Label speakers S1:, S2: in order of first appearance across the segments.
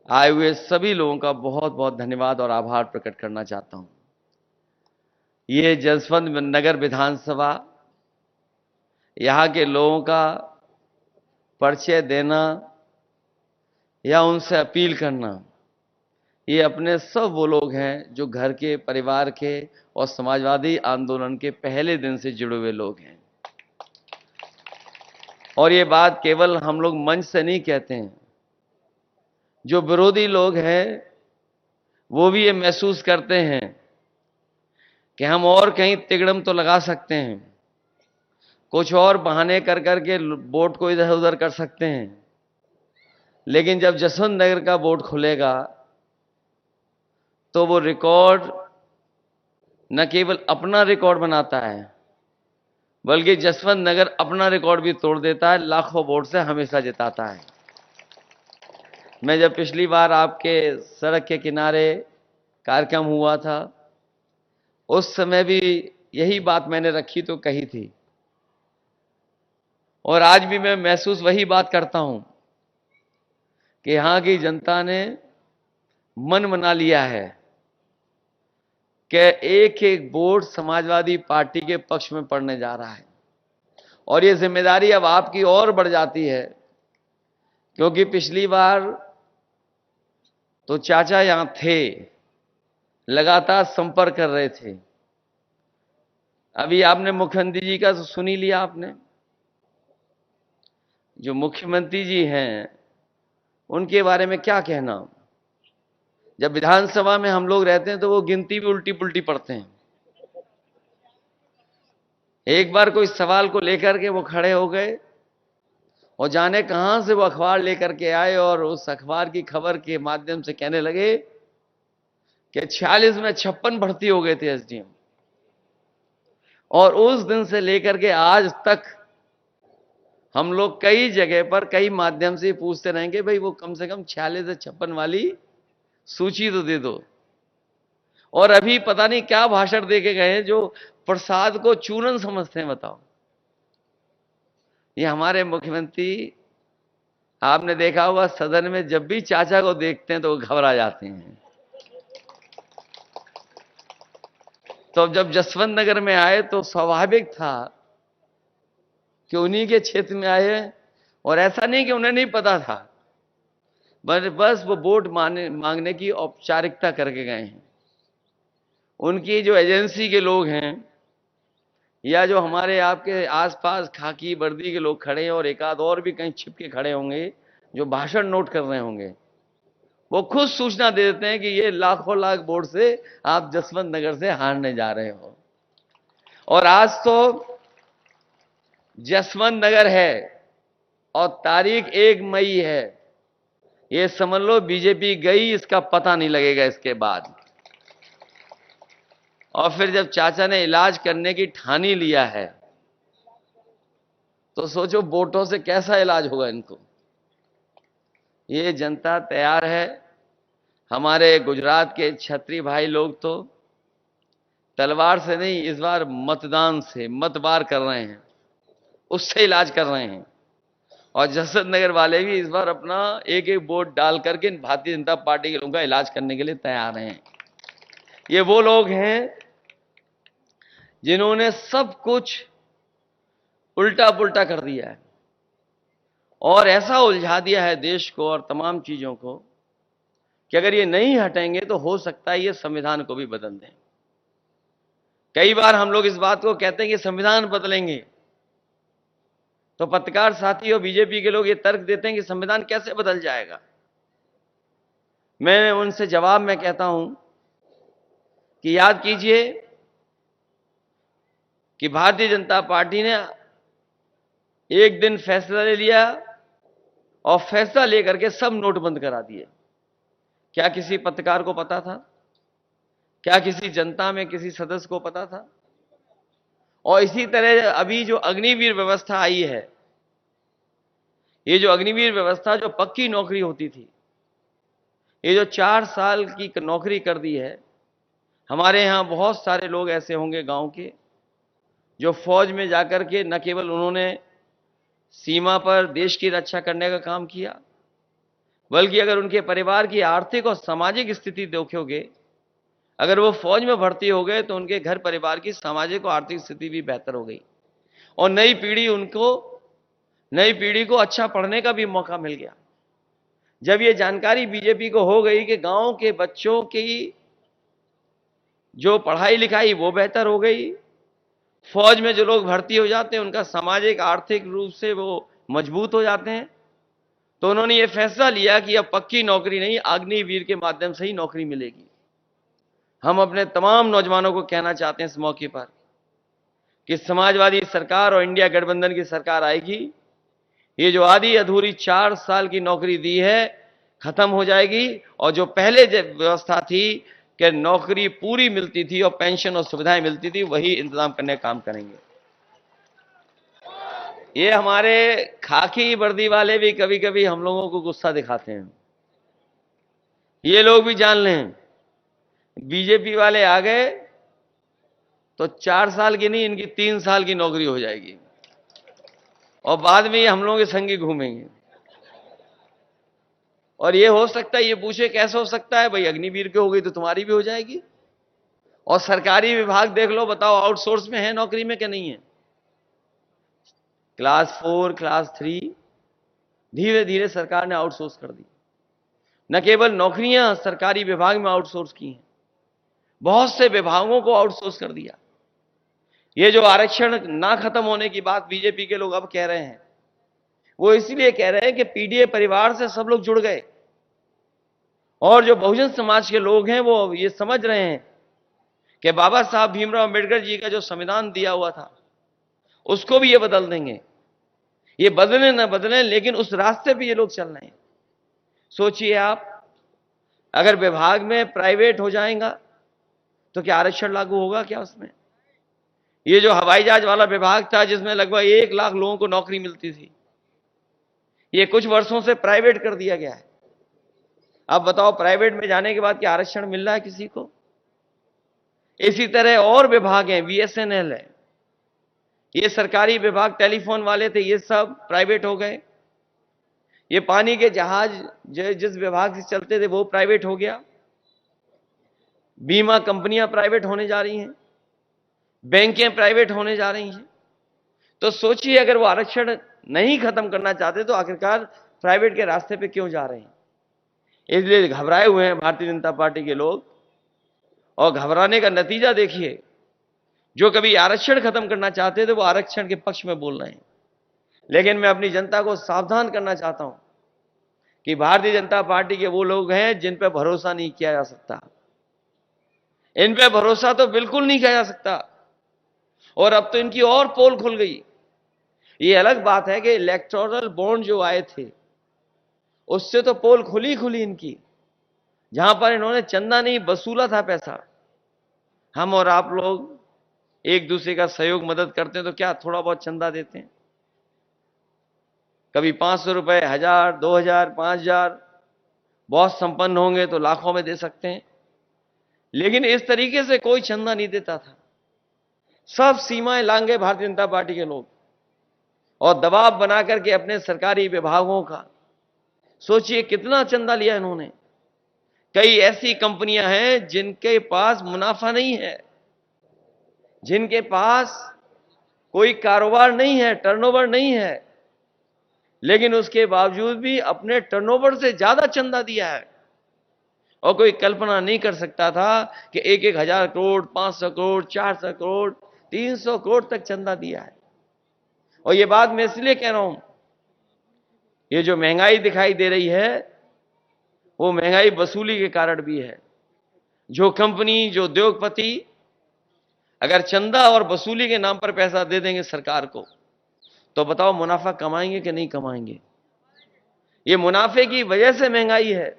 S1: आए हुए सभी लोगों का बहुत बहुत धन्यवाद और आभार प्रकट करना चाहता हूं। ये जसवंत नगर विधानसभा, यहां के लोगों का परिचय देना या उनसे अपील करना, ये अपने सब वो लोग हैं जो घर के, परिवार के और समाजवादी आंदोलन के पहले दिन से जुड़े हुए लोग हैं। और ये बात केवल हम लोग मंच से नहीं कहते हैं, जो विरोधी लोग हैं वो भी ये महसूस करते हैं कि हम और कहीं तिगड़म तो लगा सकते हैं, कुछ और बहाने कर करके वोट को इधर उधर कर सकते हैं, लेकिन जब जसवंत नगर का वोट खुलेगा तो वो रिकॉर्ड न केवल अपना रिकॉर्ड बनाता है, बल्कि जसवंत नगर अपना रिकॉर्ड भी तोड़ देता है, लाखों वोट से हमेशा जिताता है। मैं जब पिछली बार आपके सड़क के किनारे कार्यक्रम हुआ था, उस समय भी यही बात मैंने रखी तो कही थी, और आज भी मैं महसूस वही बात करता हूं कि यहां की जनता ने मन बना लिया है कि एक एक वोट समाजवादी पार्टी के पक्ष में पड़ने जा रहा है। और ये जिम्मेदारी अब आपकी और बढ़ जाती है, क्योंकि पिछली बार तो चाचा यहां थे, लगातार संपर्क कर रहे थे। अभी आपने मुख्यमंत्री जी का तो सुन ही लिया आपने। जो मुख्यमंत्री जी हैं उनके बारे में क्या कहना। जब विधानसभा में हम लोग रहते हैं तो वो गिनती भी उल्टी पुल्टी पढ़ते हैं। एक बार कोई सवाल को लेकर के वो खड़े हो गए और जाने कहां से वो अखबार लेकर के आए और उस अखबार की खबर के माध्यम से कहने लगे कि 46 में 56 भर्ती हो गए थे एसडीएम। और उस दिन से लेकर के आज तक हम लोग कई जगह पर कई माध्यम से पूछते रहेंगे, भाई वो कम से कम 46 से 56 वाली सूची तो दे दो। और अभी पता नहीं क्या भाषण दे के गए जो प्रसाद को चूरन समझते हैं। बताओ, ये हमारे मुख्यमंत्री, आपने देखा होगा सदन में जब भी चाचा को देखते हैं तो वो घबरा जाते हैं। तो जब जसवंत नगर में आए तो स्वाभाविक था कि उन्हीं के क्षेत्र में आए, और ऐसा नहीं कि उन्हें नहीं पता था, बस वो वोट मांगने की औपचारिकता करके गए हैं। उनकी जो एजेंसी के लोग हैं या जो हमारे आपके आसपास खाकी वर्दी के लोग खड़े हैं और एक आध और भी कहीं छिप के खड़े होंगे जो भाषण नोट कर रहे होंगे, वो खुद सूचना दे देते हैं कि ये लाखों लाख वोट से आप जसवंत नगर से हारने जा रहे हो। और आज तो जसवंत नगर है और तारीख 1 मई है। ये समझ लो बीजेपी गई, इसका पता नहीं लगेगा इसके बाद। और फिर जब चाचा ने इलाज करने की ठानी लिया है तो सोचो वोटों से कैसा इलाज होगा इनको। ये जनता तैयार है। हमारे गुजरात के क्षत्रिय भाई लोग तो तलवार से नहीं, इस बार मतदान से मतवार कर रहे हैं, उससे इलाज कर रहे हैं। और जसवंत नगर वाले भी इस बार अपना एक एक वोट डाल करके भारतीय जनता पार्टी के लोगों का इलाज करने के लिए तैयार हैं। ये वो लोग हैं जिन्होंने सब कुछ उल्टा पुल्टा कर दिया है और ऐसा उलझा दिया है देश को और तमाम चीजों को कि अगर ये नहीं हटेंगे तो हो सकता है ये संविधान को भी बदल दें। कई बार हम लोग इस बात को कहते हैं कि संविधान बदलेंगे, तो पत्रकार साथी और बीजेपी के लोग ये तर्क देते हैं कि संविधान कैसे बदल जाएगा। मैं उनसे जवाब में कहता हूं कि याद कीजिए कि भारतीय जनता पार्टी ने एक दिन फैसला ले लिया और फैसला लेकर के सब नोट बंद करा दिए। क्या किसी पत्रकार को पता था? क्या किसी जनता में किसी सदस्य को पता था? और इसी तरह अभी जो अग्निवीर व्यवस्था आई है, ये जो अग्निवीर व्यवस्था जो पक्की नौकरी होती थी, ये जो 4 साल की नौकरी कर दी है। हमारे यहां बहुत सारे लोग ऐसे होंगे गांव के जो फौज में जाकर के न केवल उन्होंने सीमा पर देश की रक्षा करने का काम किया, बल्कि अगर उनके परिवार की आर्थिक और सामाजिक स्थिति देखोगे, अगर वो फौज में भर्ती हो गए तो उनके घर परिवार की सामाजिक और आर्थिक स्थिति भी बेहतर हो गई और नई पीढ़ी को अच्छा पढ़ने का भी मौका मिल गया। जब ये जानकारी बीजेपी को हो गई कि गांव के बच्चों की जो पढ़ाई लिखाई वो बेहतर हो गई, फौज में जो लोग भर्ती हो जाते हैं उनका सामाजिक आर्थिक रूप से वो मजबूत हो जाते हैं, तो उन्होंने ये फैसला लिया कि अब पक्की नौकरी नहीं, अग्निवीर के माध्यम से ही नौकरी मिलेगी। हम अपने तमाम नौजवानों को कहना चाहते हैं इस मौके पर कि समाजवादी सरकार और इंडिया गठबंधन की सरकार आएगी, ये जो आधी अधूरी 4 साल की नौकरी दी है खत्म हो जाएगी और जो पहले व्यवस्था थी कि नौकरी पूरी मिलती थी और पेंशन और सुविधाएं मिलती थी, वही इंतजाम करने का काम करेंगे। ये हमारे खाकी वर्दी वाले भी कभी कभी हम लोगों को गुस्सा दिखाते हैं। ये लोग भी जान लें, बीजेपी वाले आ गए तो 4 साल की नहीं, इनकी 3 साल की नौकरी हो जाएगी और बाद में ये हम लोगों के संगी घूमेंगे। और ये हो सकता है, ये पूछे कैसे हो सकता है भाई, अग्निवीर की हो गई तो तुम्हारी भी हो जाएगी। और सरकारी विभाग देख लो, बताओ आउटसोर्स में है नौकरी में क्या नहीं है। क्लास 4 क्लास 3 धीरे धीरे सरकार ने आउटसोर्स कर दी। न केवल नौकरियां सरकारी विभाग में आउटसोर्स की हैं, बहुत से विभागों को आउटसोर्स कर दिया। ये जो आरक्षण ना खत्म होने की बात बीजेपी के लोग अब कह रहे हैं, वो इसलिए कह रहे हैं कि पीडीए परिवार से सब लोग जुड़ गए और जो बहुजन समाज के लोग हैं वो ये समझ रहे हैं कि बाबा साहब भीमराव अंबेडकर जी का जो संविधान दिया हुआ था उसको भी ये बदल देंगे। ये बदले ना बदले, लेकिन उस रास्ते पे ये लोग चल रहे हैं। सोचिए आप, अगर विभाग में प्राइवेट हो जाएगा तो क्या आरक्षण लागू होगा क्या उसमें? ये जो हवाई जहाज वाला विभाग था जिसमें लगभग 1 लाख लोगों को नौकरी मिलती थी, ये कुछ वर्षों से प्राइवेट कर दिया गया है। अब बताओ, प्राइवेट में जाने के बाद क्या आरक्षण मिल रहा है किसी को? इसी तरह और विभाग हैं, बीएसएनएल है, ये सरकारी विभाग, टेलीफोन वाले थे, ये सब प्राइवेट हो गए। ये पानी के जहाज जिस विभाग से चलते थे वो प्राइवेट हो गया। बीमा कंपनियां प्राइवेट होने जा रही हैं, बैंकें प्राइवेट होने जा रही हैं। तो सोचिए, अगर वो आरक्षण नहीं खत्म करना चाहते तो आखिरकार प्राइवेट के रास्ते पे क्यों जा रहे हैं? इसलिए घबराए हुए हैं भारतीय जनता पार्टी के लोग। और घबराने का नतीजा देखिए, जो कभी आरक्षण खत्म करना चाहते थे वो आरक्षण के पक्ष में बोल रहे हैं। लेकिन मैं अपनी जनता को सावधान करना चाहता हूं कि भारतीय जनता पार्टी के वो लोग हैं जिन पर भरोसा नहीं किया जा सकता। इन पे भरोसा तो बिल्कुल नहीं किया जा सकता। और अब तो इनकी और पोल खुल गई। ये अलग बात है कि इलेक्टोरल बॉन्ड जो आए थे उससे तो पोल खुली इनकी, जहां पर इन्होंने चंदा नहीं वसूला था पैसा। हम और आप लोग एक दूसरे का सहयोग मदद करते हैं तो क्या थोड़ा बहुत चंदा देते हैं? कभी 500 रुपए, 1000, 2000, 5000, बहुत संपन्न होंगे तो लाखों में दे सकते हैं। लेकिन इस तरीके से कोई चंदा नहीं देता था। सब सीमाएं लांघे भारतीय जनता पार्टी के लोग और दबाव बना करके अपने सरकारी विभागों का, सोचिए कितना चंदा लिया इन्होंने। कई ऐसी कंपनियां हैं जिनके पास मुनाफा नहीं है, जिनके पास कोई कारोबार नहीं है, टर्नओवर नहीं है, लेकिन उसके बावजूद भी अपने टर्नओवर से ज्यादा चंदा दिया है। और कोई कल्पना नहीं कर सकता था कि 1,000 करोड़, 500 करोड़, 400 करोड़, 300 करोड़ तक चंदा दिया है। और ये बात मैं इसलिए कह रहा हूं, ये जो महंगाई दिखाई दे रही है वो महंगाई वसूली के कारण भी है। जो कंपनी, जो उद्योगपति अगर चंदा और वसूली के नाम पर पैसा दे देंगे सरकार को, तो बताओ मुनाफा कमाएंगे कि नहीं कमाएंगे? ये मुनाफे की वजह से महंगाई है।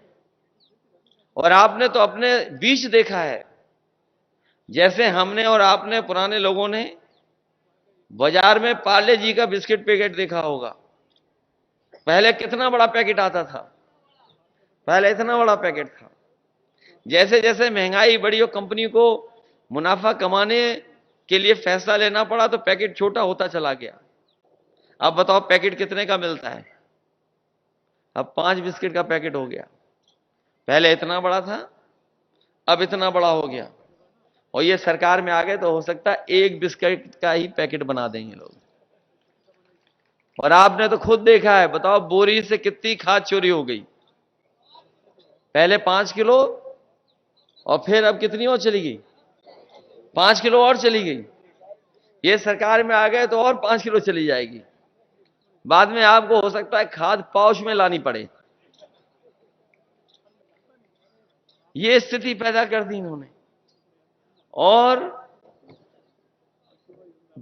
S1: और आपने तो अपने बीच देखा है, जैसे हमने और आपने पुराने लोगों ने बाजार में पार्ले जी का बिस्किट पैकेट देखा होगा। पहले कितना बड़ा पैकेट आता था, पहले इतना बड़ा पैकेट था। जैसे जैसे महंगाई बढ़ी और कंपनी को मुनाफा कमाने के लिए फैसला लेना पड़ा तो पैकेट छोटा होता चला गया। अब बताओ पैकेट कितने का मिलता है? अब 5 बिस्किट का पैकेट हो गया। पहले इतना बड़ा था, अब इतना बड़ा हो गया। और ये सरकार में आ गए तो हो सकता है 1 बिस्किट का ही पैकेट बना देंगे लोग। और आपने तो खुद देखा है, बताओ बोरी से कितनी खाद चोरी हो गई। पहले 5 किलो और फिर अब कितनी और चली गई, 5 किलो और चली गई। ये सरकार में आ गए तो और 5 किलो चली जाएगी। बाद में आपको हो सकता है खाद पाउच में लानी पड़े। ये स्थिति पैदा कर दी इन्होंने। और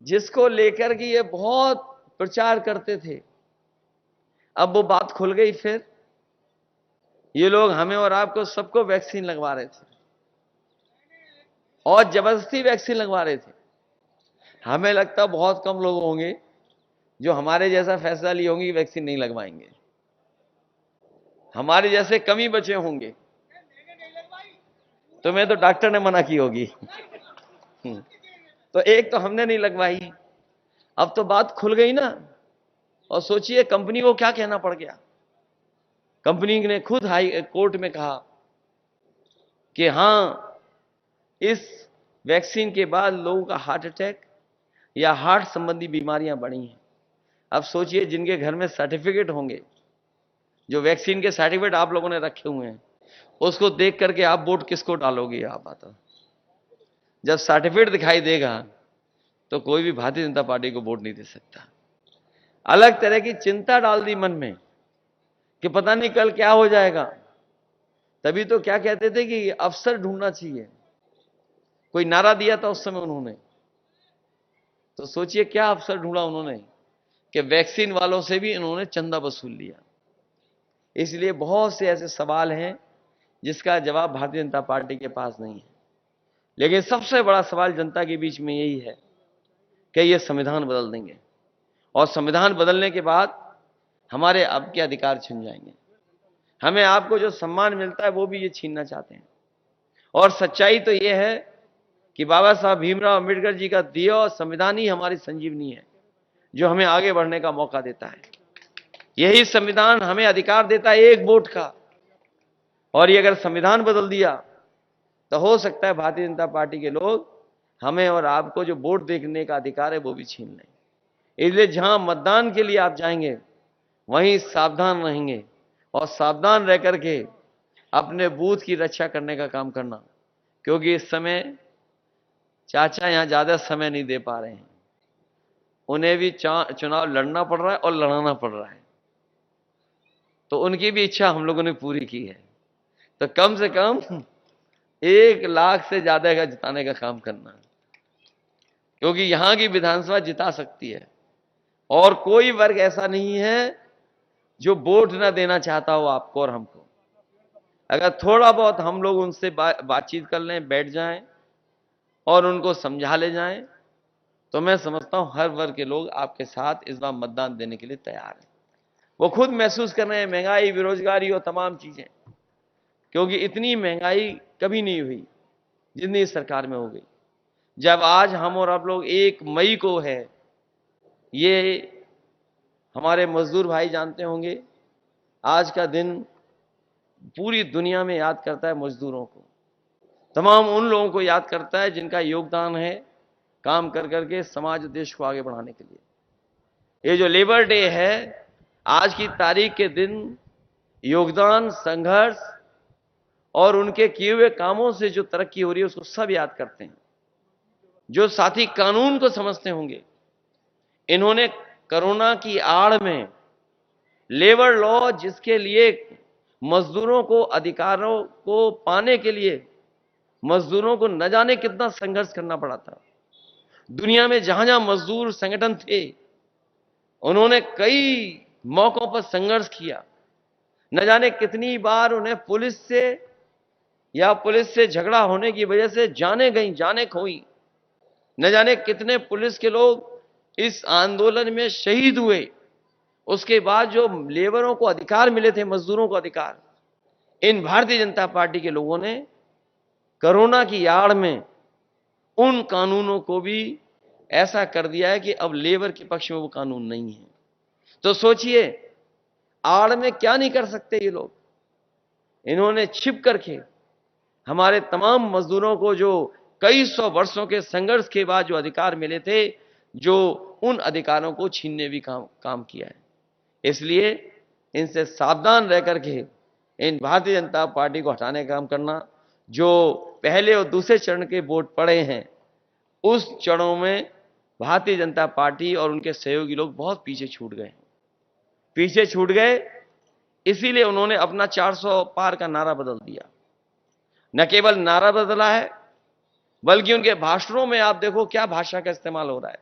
S1: जिसको लेकर के ये बहुत प्रचार करते थे, अब वो बात खुल गई। फिर ये लोग हमें और आपको सबको वैक्सीन लगवा रहे थे और जबरदस्ती वैक्सीन लगवा रहे थे। हमें लगता बहुत कम लोग होंगे जो हमारे जैसा फैसला लिए होंगे कि वैक्सीन नहीं लगवाएंगे। हमारे जैसे कम ही बचे होंगे। तुम्हें तो डॉक्टर ने मना की होगी। तो एक तो हमने नहीं लगवाई। अब तो बात खुल गई ना। और सोचिए कंपनी को क्या कहना पड़ गया। कंपनी ने खुद हाई कोर्ट में कहा कि हां, इस वैक्सीन के बाद लोगों का हार्ट अटैक या हार्ट संबंधी बीमारियां बढ़ी हैं। अब सोचिए जिनके घर में सर्टिफिकेट होंगे, जो वैक्सीन के सर्टिफिकेट आप लोगों ने रखे हुए हैं, उसको देख करके आप वोट किसको डालोगे। आप बताओ, जब सर्टिफिकेट दिखाई देगा तो कोई भी भारतीय जनता पार्टी को वोट नहीं दे सकता। अलग तरह की चिंता डाल दी मन में कि पता नहीं कल क्या हो जाएगा। तभी तो क्या कहते थे कि अफसर ढूंढना चाहिए, कोई नारा दिया था उस समय उन्होंने। तो सोचिए क्या अफसर ढूंढा उन्होंने कि वैक्सीन वालों से भी इन्होंने चंदा वसूल लिया। इसलिए बहुत से ऐसे सवाल हैं जिसका जवाब भारतीय जनता पार्टी के पास नहीं है। लेकिन सबसे बड़ा सवाल जनता के बीच में यही है कि ये संविधान बदल देंगे और संविधान बदलने के बाद हमारे अब के अधिकार छिन जाएंगे। हमें आपको जो सम्मान मिलता है वो भी ये छीनना चाहते हैं। और सच्चाई तो ये है कि बाबा साहब भीमराव अंबेडकर जी का दिया और संविधान ही हमारी संजीवनी है, जो हमें आगे बढ़ने का मौका देता है। यही संविधान हमें अधिकार देता है एक वोट का। और ये अगर संविधान बदल दिया तो हो सकता है भारतीय जनता पार्टी के लोग हमें और आपको जो वोट देने का अधिकार है वो भी छीन लें। इसलिए जहां मतदान के लिए आप जाएंगे वहीं सावधान रहेंगे और सावधान रह करके अपने बूथ की रक्षा करने का काम करना। क्योंकि इस समय चाचा यहां ज्यादा समय नहीं दे पा रहे हैं, उन्हें भी चुनाव लड़ना पड़ रहा है और लड़ाना पड़ रहा है। तो उनकी भी इच्छा हम लोगों ने पूरी की है। तो कम से कम 1 लाख से ज्यादा का जिताने का काम करना, क्योंकि यहां की विधानसभा जिता सकती है। और कोई वर्ग ऐसा नहीं है जो वोट ना देना चाहता हो आपको और हमको। अगर थोड़ा बहुत हम लोग उनसे बातचीत कर लें, बैठ जाएं और उनको समझा ले जाएं, तो मैं समझता हूं हर वर्ग के लोग आपके साथ इस बार मतदान देने के लिए तैयार हैं। वो खुद महसूस कर रहे हैं महंगाई, बेरोजगारी और तमाम चीजें, क्योंकि इतनी महंगाई कभी नहीं हुई जितनी सरकार में हो गई। जब आज हम और आप लोग 1 मई को है, ये हमारे मजदूर भाई जानते होंगे, आज का दिन पूरी दुनिया में याद करता है मजदूरों को, तमाम उन लोगों को याद करता है जिनका योगदान है काम कर करके समाज देश को आगे बढ़ाने के लिए। ये जो लेबर डे है, आज की तारीख के दिन योगदान, संघर्ष और उनके किए हुए कामों से जो तरक्की हो रही है उसको सब याद करते हैं। जो साथी कानून को समझते होंगे, इन्होंने कोरोना की आड़ में लेबर लॉ, जिसके लिए मजदूरों को अधिकारों को पाने के लिए मजदूरों को न जाने कितना संघर्ष करना पड़ा था। दुनिया में जहां जहां मजदूर संगठन थे, उन्होंने कई मौकों पर संघर्ष किया। न जाने कितनी बार उन्हें पुलिस से झगड़ा होने की वजह से जाने गई, जाने खोई। न जाने कितने पुलिस के लोग इस आंदोलन में शहीद हुए। उसके बाद जो लेबरों को अधिकार मिले थे, मजदूरों को अधिकार, इन भारतीय जनता पार्टी के लोगों ने कोरोना की आड़ में उन कानूनों को भी ऐसा कर दिया है कि अब लेबर के पक्ष में वो कानून नहीं है। तो सोचिए, आड़ में क्या नहीं कर सकते ये लोग। इन्होंने छिप करके हमारे तमाम मजदूरों को जो कई सौ वर्षों के संघर्ष के बाद जो अधिकार मिले थे, जो उन अधिकारों को छीनने भी काम किया है। इसलिए इनसे सावधान रह करके इन भारतीय जनता पार्टी को हटाने का काम करना। जो पहले और दूसरे चरण के वोट पड़े हैं, उस चरणों में भारतीय जनता पार्टी और उनके सहयोगी लोग बहुत पीछे छूट गए। इसीलिए उन्होंने अपना 400 पार का नारा बदल दिया। न केवल नारा बदला है, बल्कि उनके भाषणों में आप देखो क्या भाषा का इस्तेमाल हो रहा है।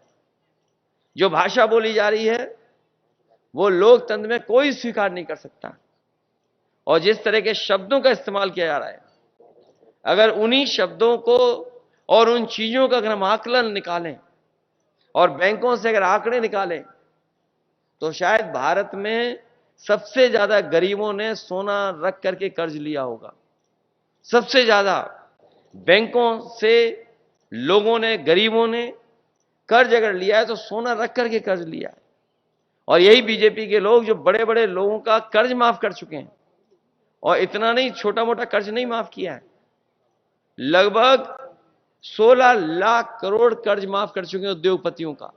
S1: जो भाषा बोली जा रही है वो लोकतंत्र में कोई स्वीकार नहीं कर सकता। और जिस तरह के शब्दों का इस्तेमाल किया जा रहा है, अगर उन्हीं शब्दों को और उन चीजों का अगर हम आकलन निकालें और बैंकों से अगर आंकड़े निकालें, तो शायद भारत में सबसे ज्यादा गरीबों ने सोना रख करके कर्ज लिया होगा। सबसे ज्यादा बैंकों से लोगों ने, गरीबों ने कर्ज अगर लिया है तो सोना रख करके कर्ज लिया है। और यही बीजेपी के लोग जो बड़े बड़े लोगों का कर्ज माफ कर चुके हैं, और इतना नहीं, छोटा मोटा कर्ज नहीं माफ किया है, लगभग 16 लाख करोड़ कर्ज माफ कर चुके हैं उद्योगपतियों का।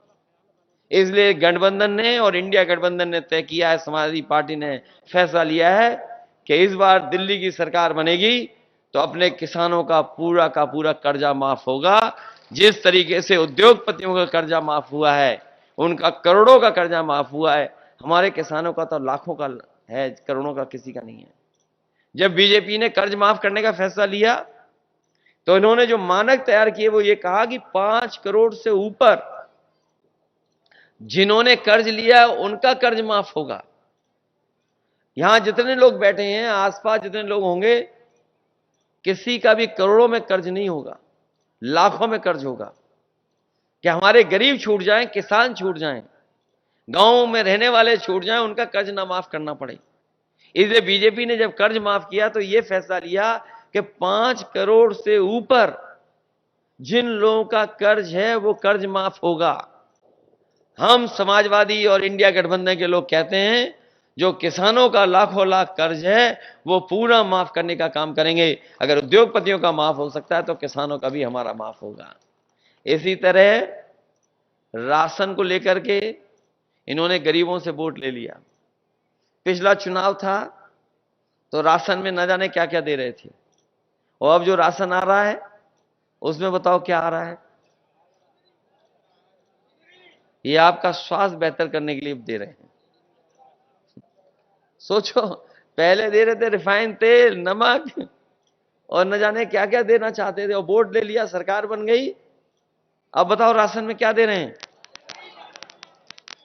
S1: इसलिए गठबंधन ने और इंडिया गठबंधन ने तय किया है, समाजवादी पार्टी ने फैसला लिया है कि इस बार दिल्ली की सरकार बनेगी तो अपने किसानों का पूरा कर्जा माफ होगा। जिस तरीके से उद्योगपतियों का कर्जा माफ हुआ है, उनका करोड़ों का कर्जा माफ हुआ है, हमारे किसानों का तो लाखों का है, करोड़ों का किसी का नहीं है। जब बीजेपी ने कर्ज माफ करने का फैसला लिया तो इन्होंने जो मानक तैयार किए वो ये कहा कि 5 करोड़ से ऊपर जिन्होंने कर्ज लिया उनका कर्ज माफ होगा। यहां जितने लोग बैठे हैं, आसपास जितने लोग होंगे, किसी का भी करोड़ों में कर्ज नहीं होगा, लाखों में कर्ज होगा। कि हमारे गरीब छूट जाएं, किसान छूट जाएं, गांव में रहने वाले छूट जाएं, उनका कर्ज ना माफ करना पड़े। इसलिए बीजेपी ने जब कर्ज माफ किया तो यह फैसला लिया कि 5 करोड़ से ऊपर जिन लोगों का कर्ज है वो कर्ज माफ होगा। हम समाजवादी और इंडिया गठबंधन के लोग कहते हैं जो किसानों का लाखों लाख कर्ज है वो पूरा माफ करने का काम करेंगे। अगर उद्योगपतियों का माफ हो सकता है तो किसानों का भी हमारा माफ होगा। इसी तरह राशन को लेकर के इन्होंने गरीबों से वोट ले लिया। पिछला चुनाव था तो राशन में न जाने क्या क्या दे रहे थे, और अब जो राशन आ रहा है उसमें बताओ क्या आ रहा है। ये आपका स्वास्थ्य बेहतर करने के लिए दे रहे हैं। सोचो, पहले दे रहे थे रिफाइंड तेल, नमक और न जाने क्या क्या देना चाहते थे, और वोट ले लिया, सरकार बन गई। अब बताओ राशन में क्या दे रहे हैं।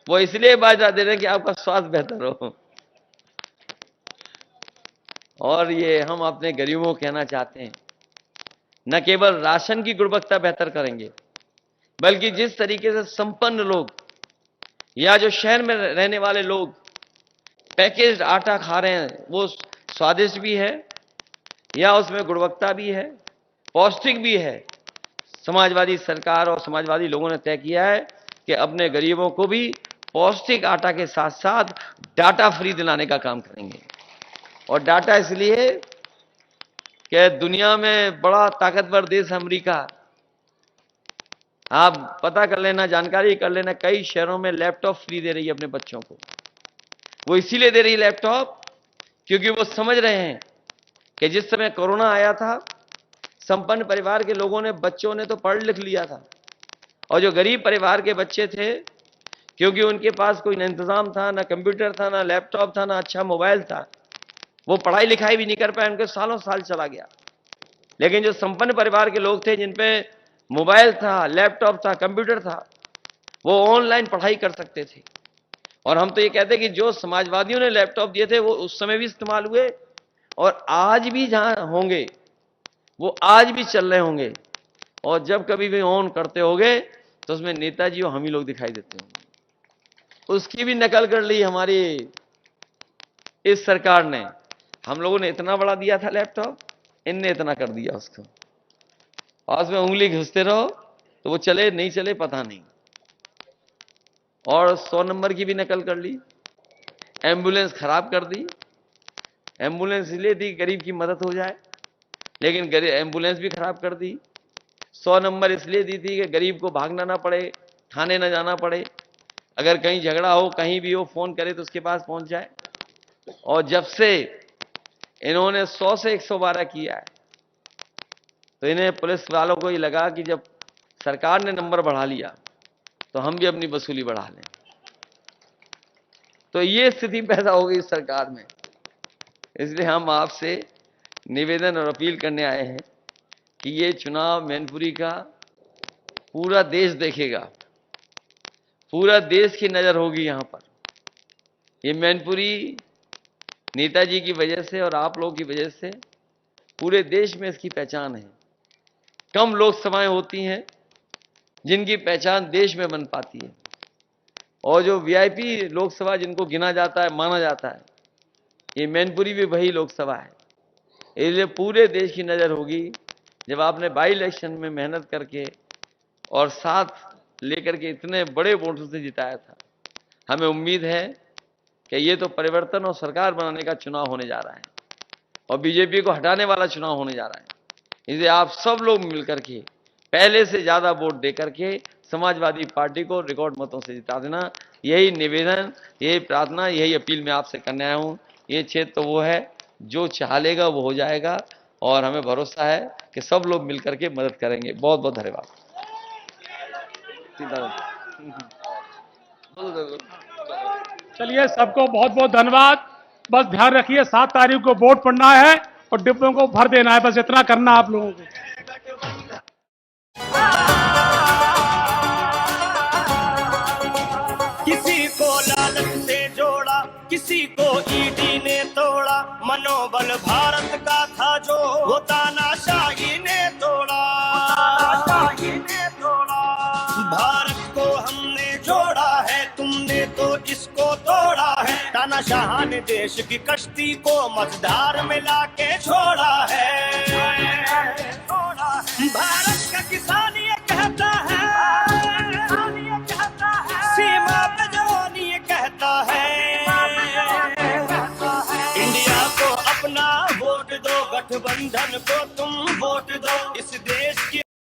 S1: वो इसलिए बाजरा दे रहे हैं कि आपका स्वास्थ्य बेहतर हो। और ये हम अपने गरीबों को कहना चाहते हैं, न केवल राशन की गुणवत्ता बेहतर करेंगे, बल्कि जिस तरीके से संपन्न लोग या जो शहर में रहने वाले लोग पैकेज्ड आटा खा रहे हैं, वो स्वादिष्ट भी है या उसमें गुणवत्ता भी है, पौष्टिक भी है। समाजवादी सरकार और समाजवादी लोगों ने तय किया है कि अपने गरीबों को भी पौष्टिक आटा के साथ साथ डाटा फ्री दिलाने का काम करेंगे। और डाटा इसलिए कि दुनिया में बड़ा ताकतवर देश अमेरिका, आप पता कर लेना, जानकारी कर लेना, कई शहरों में लैपटॉप फ्री दे रही है अपने बच्चों को। वो इसीलिए दे रही है लैपटॉप क्योंकि वो समझ रहे हैं कि जिस समय कोरोना आया था, संपन्न परिवार के लोगों ने, बच्चों ने तो पढ़ लिख लिया था, और जो गरीब परिवार के बच्चे थे, क्योंकि उनके पास कोई न इंतजाम था, ना कंप्यूटर था, ना लैपटॉप था, ना अच्छा मोबाइल था, वो पढ़ाई लिखाई भी नहीं कर पाए, उनके सालों साल चला गया। लेकिन जो संपन्न परिवार के लोग थे, जिन पे मोबाइल था, लैपटॉप था, कंप्यूटर था, वो ऑनलाइन पढ़ाई कर सकते थे। और हम तो ये कहते हैं कि जो समाजवादियों ने लैपटॉप दिए थे वो उस समय भी इस्तेमाल हुए, और आज भी जहां होंगे वो आज भी चल रहे होंगे। और जब कभी भी ऑन करते होंगे तो उसमें नेताजी और हम ही लोग दिखाई देते होंगे। उसकी भी नकल कर ली हमारी इस सरकार ने। हम लोगों ने इतना बड़ा दिया था लैपटॉप, इनने इतना कर दिया उसको, और उसमें उंगली घुसते रहो तो वो चले नहीं चले पता नहीं। और 100 नंबर की भी नकल कर ली। एम्बुलेंस खराब कर दी। एम्बुलेंस इसलिए दी गरीब की मदद हो जाए, लेकिन एम्बुलेंस भी खराब कर दी। 100 नंबर इसलिए दी थी कि गरीब को भागना ना पड़े, थाने ना जाना पड़े, अगर कहीं झगड़ा हो, कहीं भी हो, फोन करे तो उसके पास पहुंच जाए। और जब से इन्होंने 100 से 112 किया है, तो इन्हें पुलिस वालों को ही लगा कि जब सरकार ने नंबर बढ़ा लिया तो हम भी अपनी वसूली बढ़ा लें। तो ये स्थिति पैदा हो गई सरकार में। इसलिए हम आपसे निवेदन और अपील करने आए हैं कि ये चुनाव मैनपुरी का पूरा देश देखेगा, पूरा देश की नजर होगी यहां पर। ये मैनपुरी नेताजी की वजह से और आप लोगों की वजह से पूरे देश में इसकी पहचान है। कम लोकसभाएं होती हैं जिनकी पहचान देश में बन पाती है, और जो वीआईपी लोकसभा जिनको गिना जाता है, माना जाता है, ये मैनपुरी भी वही लोकसभा है। इसलिए पूरे देश की नजर होगी। जब आपने बाई इलेक्शन में मेहनत करके और साथ लेकर के इतने बड़े वोटों से जिताया था, हमें उम्मीद है कि ये तो परिवर्तन और सरकार बनाने का चुनाव होने जा रहा है और बीजेपी को हटाने वाला चुनाव होने जा रहा है। इसलिए आप सब लोग मिलकर के पहले से ज्यादा वोट देकर के समाजवादी पार्टी को रिकॉर्ड मतों से जिता देना। यही निवेदन, यही प्रार्थना, यही अपील मैं आपसे करने आया हूं। ये क्षेत्र तो वो है जो चाह लेगा वो हो जाएगा, और हमें भरोसा है कि सब लोग मिलकर के मदद करेंगे। बहुत बहुत धन्यवाद।
S2: चलिए, सबको बहुत बहुत धन्यवाद। बस ध्यान रखिए 7 तारीख को वोट पड़ना है और डिब्बों को भर देना है, बस इतना करना आप लोगों को।
S3: किसी को लालच से जोड़ा, किसी को ईडी ने तोड़ा, मनोबल भारत का था जो वो तानाशाही ने तोड़ा। भारत को हमने जोड़ा है, तुमने तो इसको तोड़ा है। तानाशाह ने देश की कश्ती को मझधार में लाके छोड़ा है। भारत का किसान ये कहता है, सीमा पे जवान ये कहता है, इंडिया को अपना वोट दो, गठबंधन को तुम वोट दो, इस देश की